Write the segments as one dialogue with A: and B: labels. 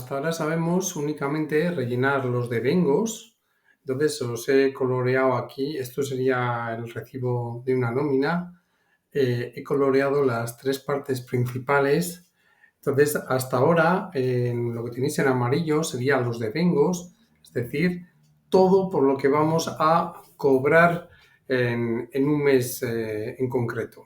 A: hasta ahora sabemos únicamente rellenar los devengos. Entonces os he coloreado aquí, esto sería el recibo de una nómina. He coloreado las tres partes principales. Entonces, hasta ahora, lo que tenéis en amarillo serían los devengos, es decir, todo por lo que vamos a cobrar en un mes en concreto.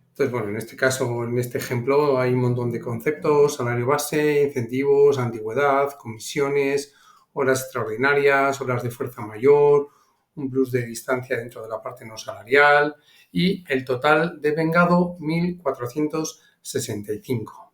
A: Entonces, bueno, en este caso, en este ejemplo, hay un montón de conceptos: salario base, incentivos, antigüedad, comisiones, horas extraordinarias, horas de fuerza mayor, un plus de distancia dentro de la parte no salarial y el total de vengado 1.465.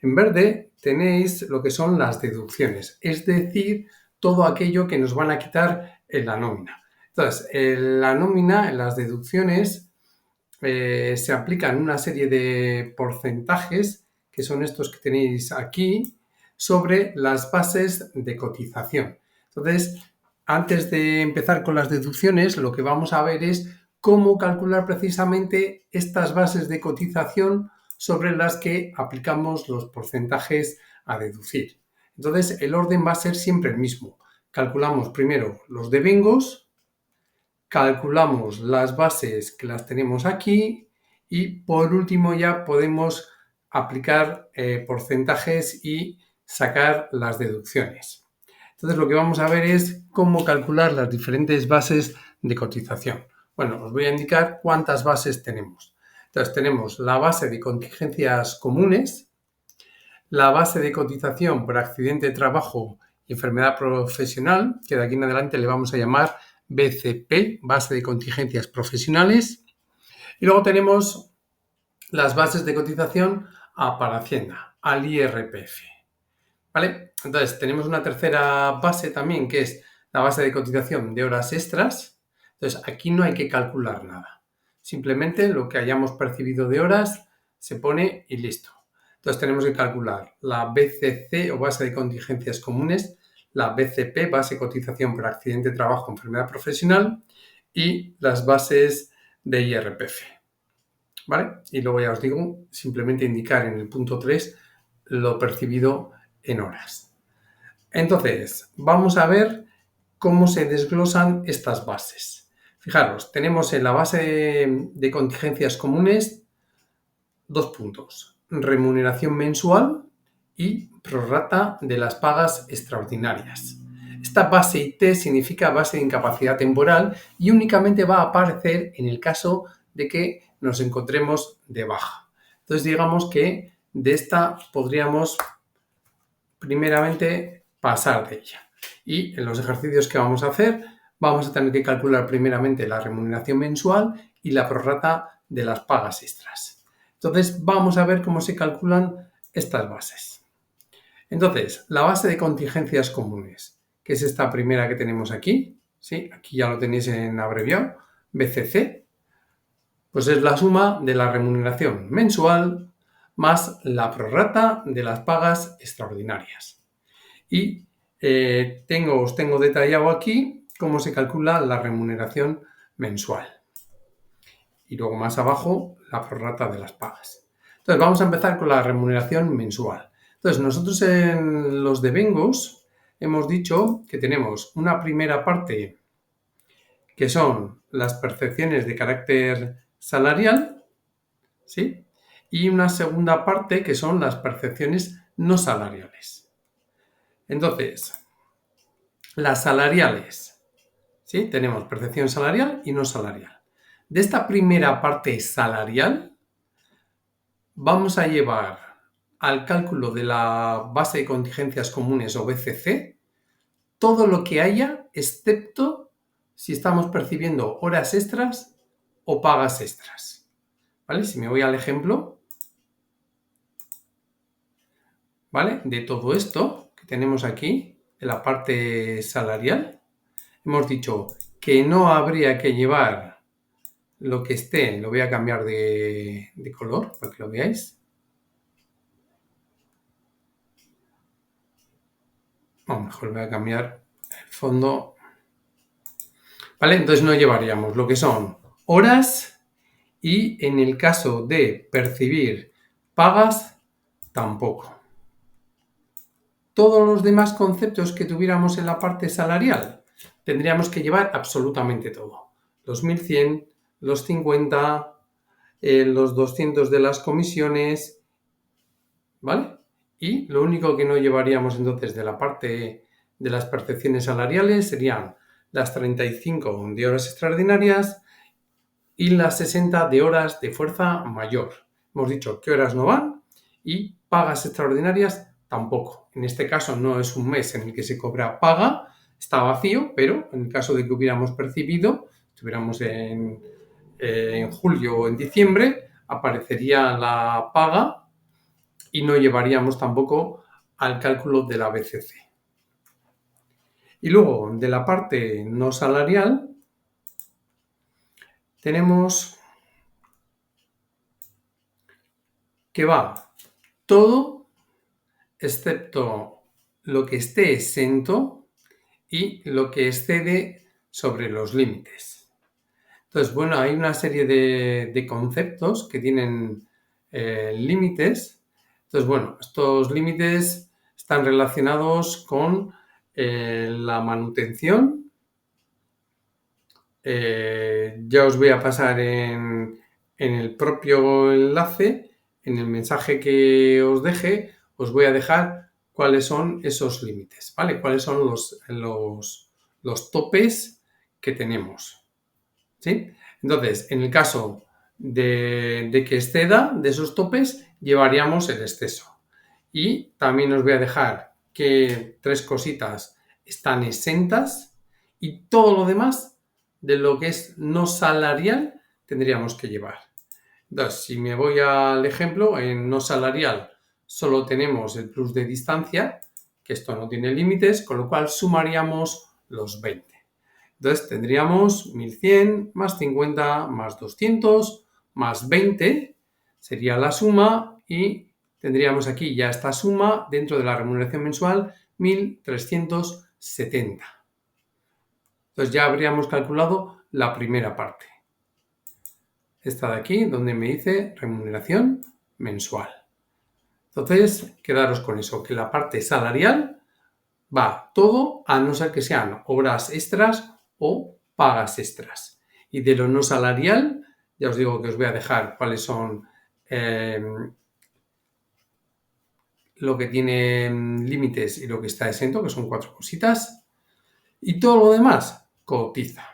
A: En verde tenéis lo que son las deducciones, es decir, todo aquello que nos van a quitar en la nómina. Entonces, en la nómina, en las deducciones, se aplican una serie de porcentajes, que son estos que tenéis aquí, sobre las bases de cotización. Entonces, antes de empezar con las deducciones, lo que vamos a ver es cómo calcular precisamente estas bases de cotización sobre las que aplicamos los porcentajes a deducir. Entonces, el orden va a ser siempre el mismo. Calculamos primero los devengos, calculamos las bases que las tenemos aquí y por último ya podemos aplicar porcentajes y sacar las deducciones. Entonces lo que vamos a ver es cómo calcular las diferentes bases de cotización. Bueno, os voy a indicar cuántas bases tenemos. Entonces tenemos la base de contingencias comunes, la base de cotización por accidente de trabajo y enfermedad profesional, que de aquí en adelante le vamos a llamar BCP, base de contingencias profesionales, y luego tenemos las bases de cotización para Hacienda, al IRPF. ¿Vale? Entonces tenemos una tercera base también, que es la base de cotización de horas extras. Entonces aquí no hay que calcular nada. Simplemente lo que hayamos percibido de horas se pone y listo. Entonces tenemos que calcular la BCC o base de contingencias comunes, la BCP, base de cotización por accidente de trabajo o enfermedad profesional, y las bases de IRPF. ¿Vale? Y luego ya os digo, simplemente indicar en el punto 3 lo percibido en horas. Entonces, vamos a ver cómo se desglosan estas bases. Fijaros, tenemos en la base de contingencias comunes dos puntos: remuneración mensual y prorrata de las pagas extraordinarias. Esta base IT significa base de incapacidad temporal y únicamente va a aparecer en el caso de que nos encontremos de baja. Entonces digamos que de esta podríamos primeramente pasar de ella. Y en los ejercicios que vamos a hacer vamos a tener que calcular primeramente la remuneración mensual y la prorrata de las pagas extras. Entonces vamos a ver cómo se calculan estas bases. Entonces, la base de contingencias comunes, que es esta primera que tenemos aquí, ¿sí? Aquí ya lo tenéis en abreviado, BCC, pues es la suma de la remuneración mensual más la prorrata de las pagas extraordinarias. Y os tengo detallado aquí cómo se calcula la remuneración mensual. Y luego más abajo la prorrata de las pagas. Entonces vamos a empezar con la remuneración mensual. Entonces nosotros en los devengos hemos dicho que tenemos una primera parte que son las percepciones de carácter salarial, ¿sí? Y una segunda parte que son las percepciones no salariales. Entonces, las salariales, ¿sí? Tenemos percepción salarial y no salarial. De esta primera parte salarial vamos a llevar al cálculo de la base de contingencias comunes o BCC todo lo que haya, excepto si estamos percibiendo horas extras o pagas extras. ¿Vale? Si me voy al ejemplo, ¿vale? De todo esto que tenemos aquí, de la parte salarial, hemos dicho que no habría que llevar lo que esté. Lo voy a cambiar de color para que lo veáis. O mejor voy a cambiar el fondo. ¿Vale? Entonces no llevaríamos lo que son horas y en el caso de percibir pagas, tampoco. todos los demás conceptos que tuviéramos en la parte salarial, tendríamos que llevar absolutamente todo. Los 1100, los 50, los 200 de las comisiones, ¿vale? Y lo único que no llevaríamos entonces de la parte de las percepciones salariales serían las 35 de horas extraordinarias y las 60 de horas de fuerza mayor. Hemos dicho qué horas no van y pagas extraordinarias tampoco. En este caso no es un mes en el que se cobra paga, está vacío, pero en el caso de que hubiéramos percibido, estuviéramos en julio o en diciembre, aparecería la paga y no llevaríamos tampoco al cálculo de la BCC. Y luego, de la parte no salarial, tenemos que va todo excepto lo que esté exento y lo que excede sobre los límites. Entonces, bueno, hay una serie de conceptos que tienen límites. Entonces, bueno, estos límites están relacionados con la manutención. Ya os voy a pasar en el propio enlace, en el mensaje que os deje, os voy a dejar cuáles son esos límites, ¿vale? Cuáles son los topes que tenemos, ¿sí? Entonces, en el caso de que exceda de esos topes, llevaríamos el exceso. Y también os voy a dejar que 3 cositas están exentas y todo lo demás de lo que es no salarial tendríamos que llevar. Entonces, si me voy al ejemplo, en no salarial solo tenemos el plus de distancia, que esto no tiene límites, con lo cual sumaríamos los 20. Entonces tendríamos 1100 más 50 más 200 más 20 sería la suma y tendríamos aquí ya esta suma dentro de la remuneración mensual 1370. Entonces ya habríamos calculado la primera parte. Esta de aquí donde me dice remuneración mensual. Entonces quedaros con eso, que la parte salarial va todo a no ser que sean horas extras o pagas extras. Y de lo no salarial, ya os digo que os voy a dejar cuáles son lo que tiene límites y lo que está exento, que son 4 cositas. Y todo lo demás cotiza.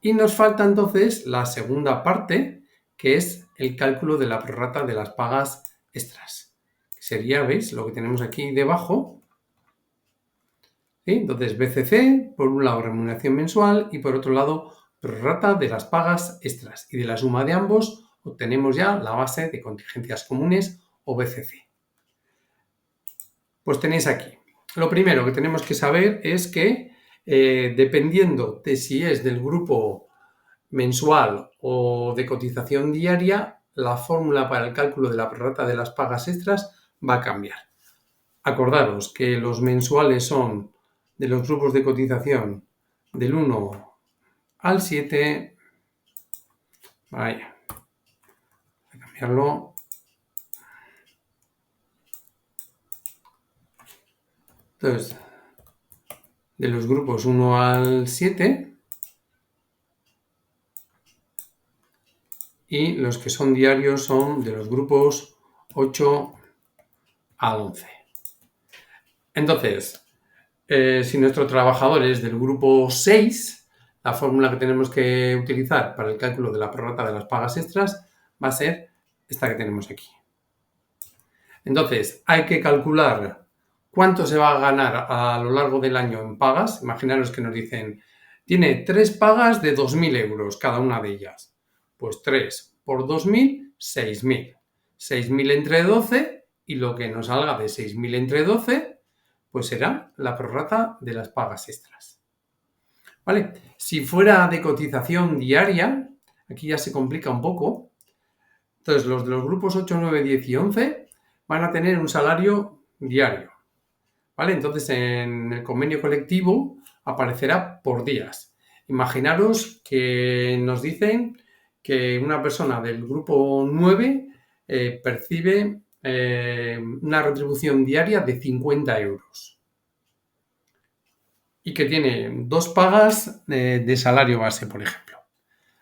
A: Y nos falta entonces la segunda parte, que es el cálculo de la prorrata de las pagas extras. Sería, ¿veis? Lo que tenemos aquí debajo. ¿Sí? Entonces, BCC, por un lado remuneración mensual y por otro lado prorrata de las pagas extras. Y de la suma de ambos obtenemos ya la base de contingencias comunes o BCC. Pues tenéis aquí. Lo primero que tenemos que saber es que dependiendo de si es del grupo mensual o de cotización diaria, la fórmula para el cálculo de la prorrata de las pagas extras va a cambiar. Acordaros que los mensuales son de los grupos de cotización del 1 al 7. Vaya, voy a cambiarlo. Entonces, de los grupos 1 al 7 y los que son diarios son de los grupos 8 al 11. Entonces, si nuestro trabajador es del grupo 6, la fórmula que tenemos que utilizar para el cálculo de la prorrata de las pagas extras va a ser esta que tenemos aquí. Entonces, hay que calcular cuánto se va a ganar a lo largo del año en pagas. Imaginaros que nos dicen, tiene 3 pagas de 2.000 euros cada una de ellas. Pues 3 por 2.000, 6.000. 6.000 entre 12 y lo que nos salga de 6.000 entre 12, pues será la prorrata de las pagas extras. ¿Vale? Si fuera de cotización diaria, aquí ya se complica un poco. Entonces, los de los grupos 8, 9, 10 y 11 van a tener un salario diario. ¿Vale? Entonces, en el convenio colectivo aparecerá por días. Imaginaros que nos dicen que una persona del grupo 9 percibe una retribución diaria de 50 euros y que tiene 2 pagas de salario base, por ejemplo.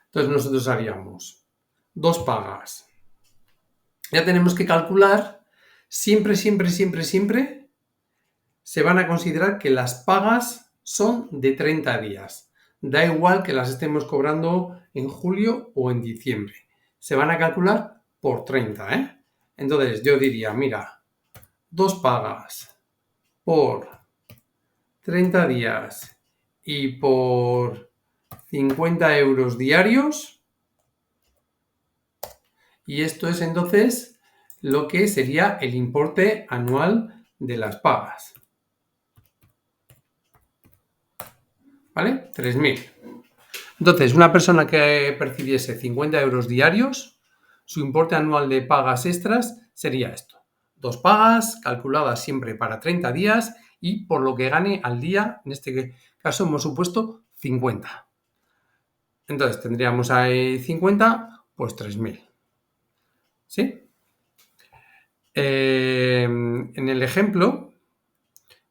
A: Entonces nosotros haríamos 2 pagas. Ya tenemos que calcular siempre se van a considerar que las pagas son de 30 días. Da igual que las estemos cobrando en julio o en diciembre. Se van a calcular por 30, ¿eh? Entonces yo diría, mira, 2 pagas por 30 días y por 50 euros diarios. Y esto es entonces lo que sería el importe anual de las pagas. ¿Vale? 3.000. Entonces, una persona que percibiese 50 euros diarios, su importe anual de pagas extras sería esto. 2 pagas calculadas siempre para 30 días y por lo que gane al día, en este caso hemos supuesto 50. Entonces, tendríamos ahí 50, pues 3.000. ¿Sí? En el ejemplo,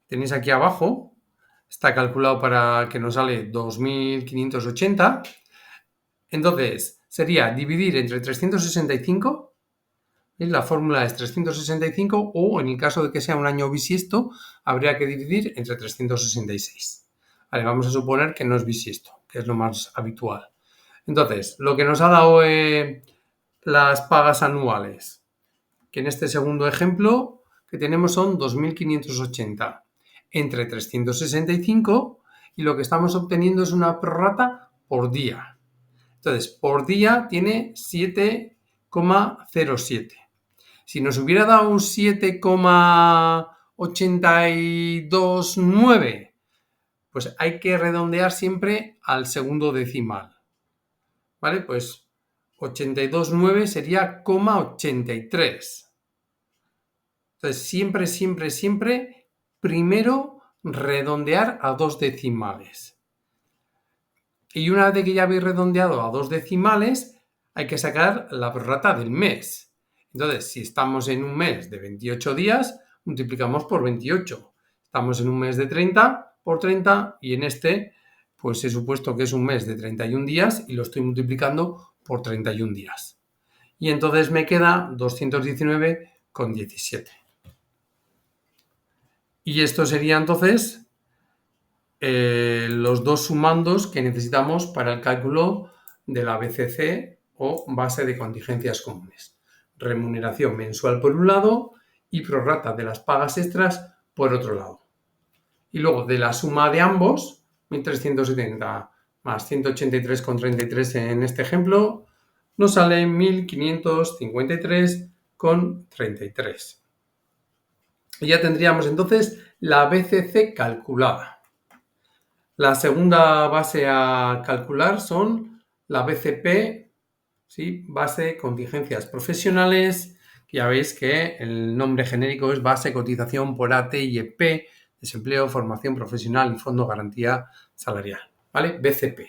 A: tenéis aquí abajo, está calculado para que nos sale 2.580. Entonces, sería dividir entre 365, ¿veis? La fórmula es 365 o en el caso de que sea un año bisiesto, habría que dividir entre 366. Vale, vamos a suponer que no es bisiesto, que es lo más habitual. Entonces, lo que nos ha dado las pagas anuales, que en este segundo ejemplo que tenemos son 2.580 entre 365 y lo que estamos obteniendo es una prorrata por día. Entonces, por día tiene 7,07. Si nos hubiera dado un 7,829, pues hay que redondear siempre al segundo decimal. ¿Vale? Pues 829 sería 0,83. Entonces, siempre, primero redondear a 2 decimales. Y una vez que ya habéis redondeado a 2 decimales, hay que sacar la prorrata del mes. Entonces, si estamos en un mes de 28 días, multiplicamos por 28. Estamos en un mes de 30 por 30 y en este, pues he supuesto que es un mes de 31 días y lo estoy multiplicando por 31 días. Y entonces me queda 219,17. Y esto sería entonces los dos sumandos que necesitamos para el cálculo de la BCC o base de contingencias comunes. Remuneración mensual por un lado y prorrata de las pagas extras por otro lado. Y luego de la suma de ambos, 1.370 más 183,33 en este ejemplo, nos sale 1.553,33. Y ya tendríamos entonces la BCC calculada. La segunda base a calcular son la BCP, ¿sí? Base de contingencias profesionales, que ya veis que el nombre genérico es base de cotización por ATIP, desempleo, formación profesional y fondo garantía salarial, ¿vale? BCP.